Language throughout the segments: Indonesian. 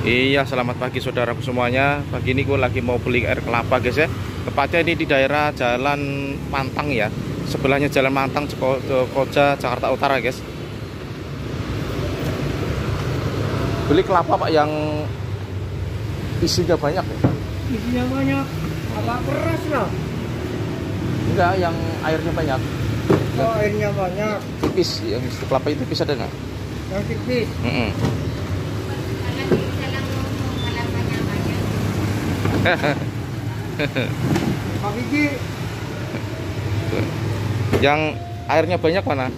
Iya, selamat pagi saudaraku semuanya. Pagi ini gue lagi mau beli air kelapa guys ya. Tepatnya ini di daerah Jalan Mantang ya. Sebelahnya Jalan Mantang, Koja, Jakarta Utara guys. Beli kelapa pak yang isinya banyak ya. Isinya banyak. Apa keras lah? Enggak, yang airnya banyak. Oh, airnya banyak. Tipis, yang kelapa itu tipis ada nggak? Yang tipis. Pak biji. Yang airnya banyak mana?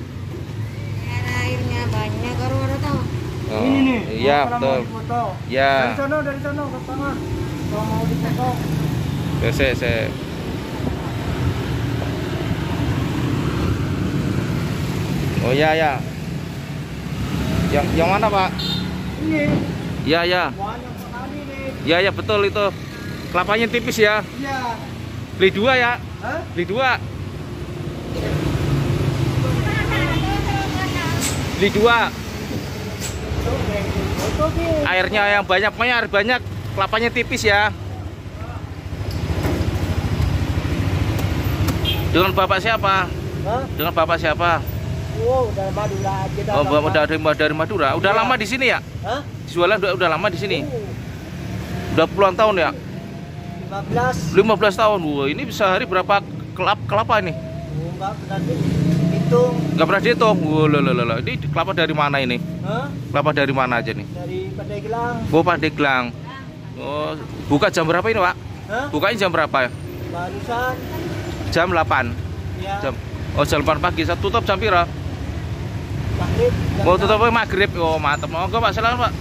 Airnya banyak, baru tahu. Oh, Ini nih. iya kalau betul. mau dipoto. Ya. Dari sana ke tengah. Kalau mau dipoto. Ya, saya. Oh ya ya. Yang mana pak? Ini. Ya ya. Banyak sekali nih. Ya ya betul itu. Kelapanya tipis ya. Iya. Beli dua ya. Hah? Beli dua. Beli dua. Foto nih. Airnya yang banyak, pokoknya air banyak. Kelapanya tipis ya. Dengan bapak siapa? Hah? Dengan bapak siapa? Oh, dari Madura aja. Oh, bapak dari Madura. Udah Iya. lama di sini ya? Hah? Jualan udah lama di sini. Oh, Udah puluhan tahun ya? 15. 15 tahun. Wah, ini sehari berapa kelapa ini? Oh, enggak pernah dihitung. Nggak pernah dihitung. Wah, loh. Ini kelapa dari mana ini? Hah? Kelapa dari mana aja nih? Dari Pandeglang. Oh, Pandeglang. Oh, buka jam berapa ini, Pak? Hah? Bukanya jam berapa? Barusan. Jam 8. Ya. Jam 8 pagi. Saya tutup jam pira? Maghrib. Mau tutupnya maghrib. Oh, mantap. Monggo, Pak. Silakan, Pak.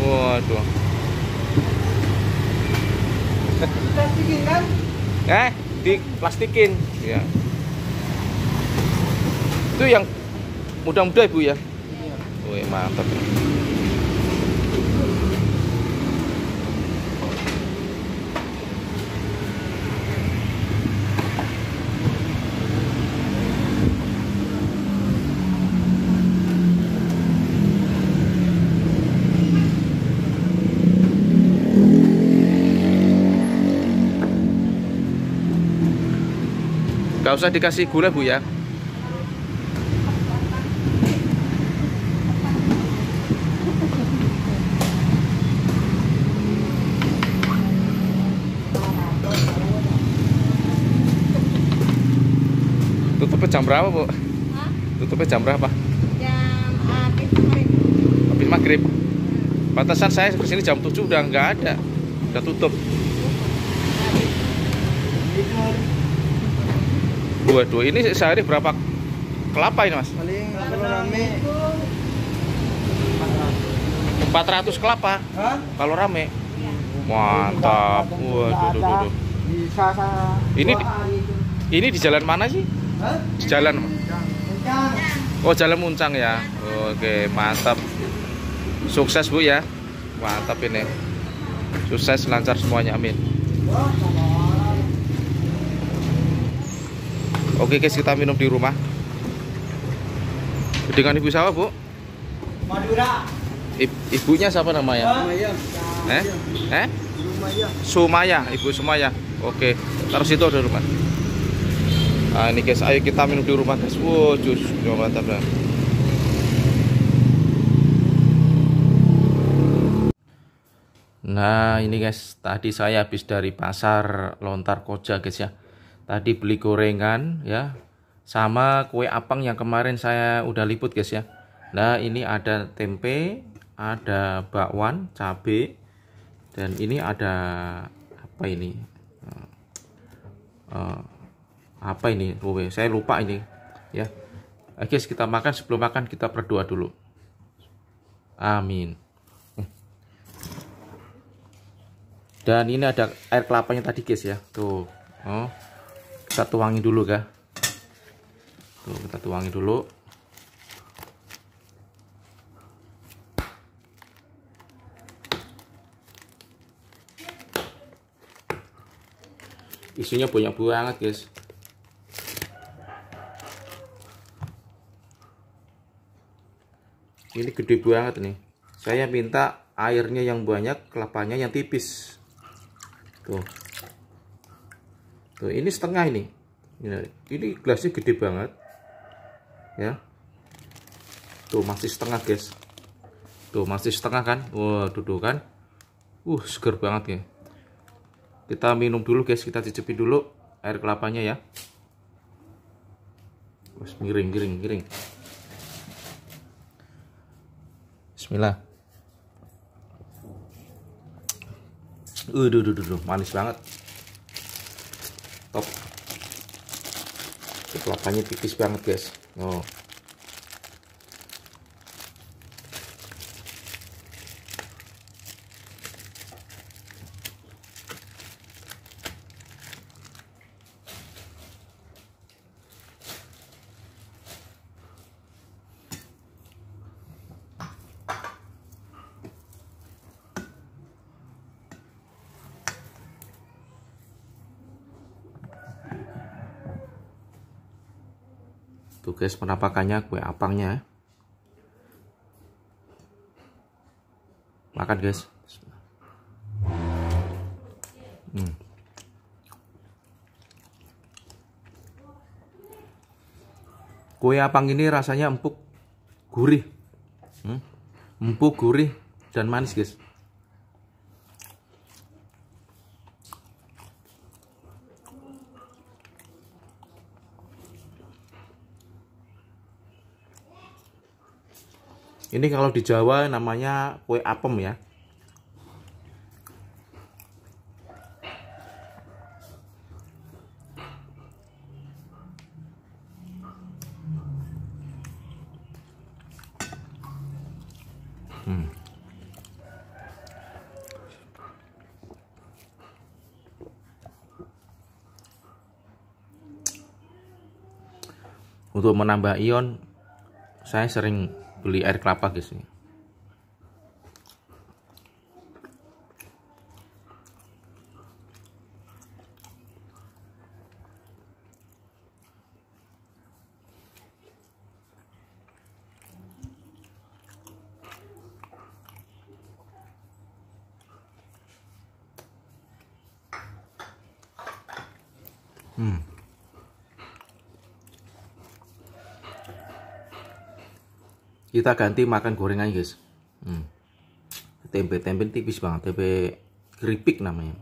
Waduh. Plastikin kan? Di plastikin. Ya. Itu yang muda-muda Ibu ya? Iya. Wih, mantap. Gak usah dikasih gula Bu ya. Tutupnya jam berapa Bu? Hah? Tutupnya jam berapa? Jam habis maghrib. Habis maghrib. Batasan saya kesini jam 7 udah nggak ada. Udah tutup. Waduh, ini sehari berapa kelapa ini Mas? Paling kalau rame 400 kelapa. Hah? Kalau rame. Iya. Mantap. Waduh, duh. Bisa sana. Ini di jalan mana sih? Hah? Di jalan. Kencang. Oh, Jalan Muncang ya. Oke, mantap. Sukses Bu ya. Mantap ini. Sukses lancar semuanya, amin. Oke guys, kita minum di rumah. Dengan ibu siapa Bu? Madura. Ibunya siapa namanya? Rumaya. Rumaya. Sumaya, Ibu Sumaya. Oke, taruh situ ada rumah. Nah, ini guys, ayo kita minum di rumah guys. Wow, jus, mantap dah. Nah, ini guys, tadi saya habis dari pasar Lontar Koja guys ya. Tadi beli gorengan ya, sama kue apang yang kemarin saya udah liput guys ya. Nah, ini ada tempe, ada bakwan, cabe, dan ini ada apa ini? Apa ini? Oh, saya lupa ini ya. Guys, kita makan. Sebelum makan kita berdoa dulu. Amin. Dan ini ada air kelapanya tadi guys ya. Tuh. Oh. Kita tuangin dulu kah? Tuh, kita tuangin dulu. Isinya banyak banget guys. Ini gede banget nih. Saya minta airnya yang banyak, kelapanya yang tipis. Tuh. Tuh, ini setengah ini. Ini gelasnya gede banget. Ya. Tuh, masih setengah, guys. Tuh, masih setengah kan? Wah, duduk kan? Seger banget ya. Kita minum dulu, guys. Kita cicipin dulu air kelapanya ya. Miring. Bismillah. Manis banget. Top. Kelapanya tipis banget, guys. Oh. Tuh guys, penampakannya kue apangnya. Makan guys. Kue apang ini rasanya empuk, gurih, empuk, gurih, dan manis guys. Ini kalau di Jawa namanya kue apem ya. Untuk menambah ion, saya sering beli air kelapa guys. Kita ganti makan gorengan guys. Tempe tipis banget, tempe keripik namanya.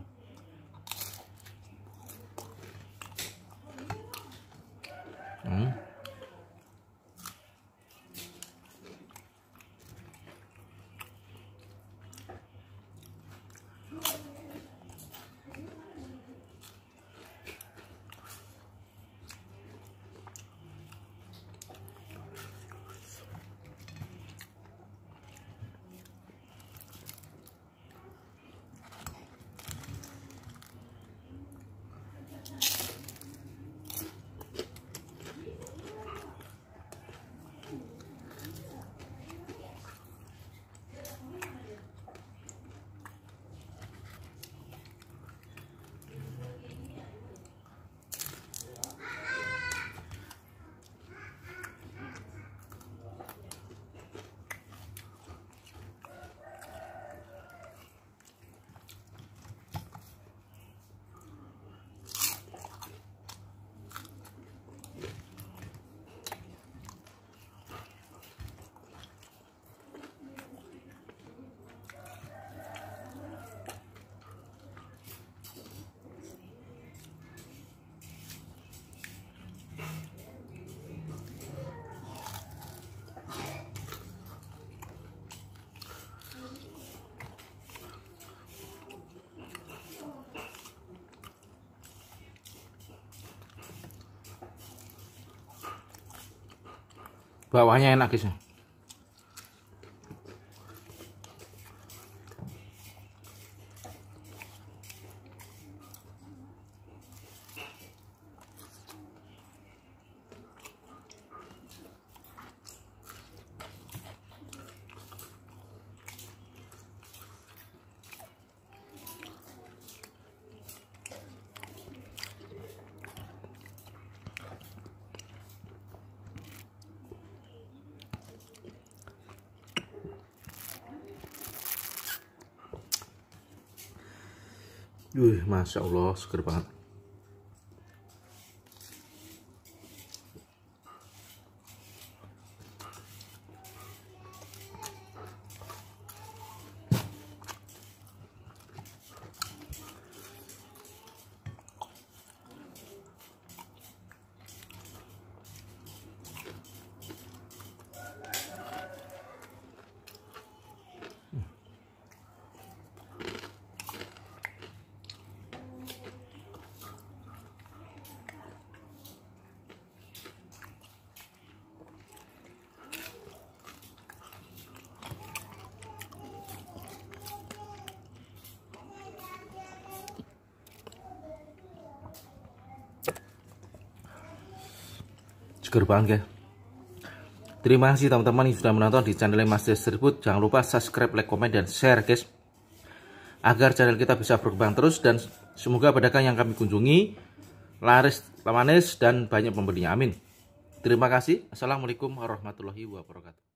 Bawahnya enak guys. Masya Allah, seger banget. Seger banget ya. Terima kasih teman-teman yang sudah menonton di channel Mas Street Food. Jangan lupa subscribe, like, komen, dan share guys, agar channel kita bisa berkembang terus, dan semoga pedagang yang kami kunjungi laris, manis, dan banyak pembelinya. Amin. Terima kasih. Assalamualaikum warahmatullahi wabarakatuh.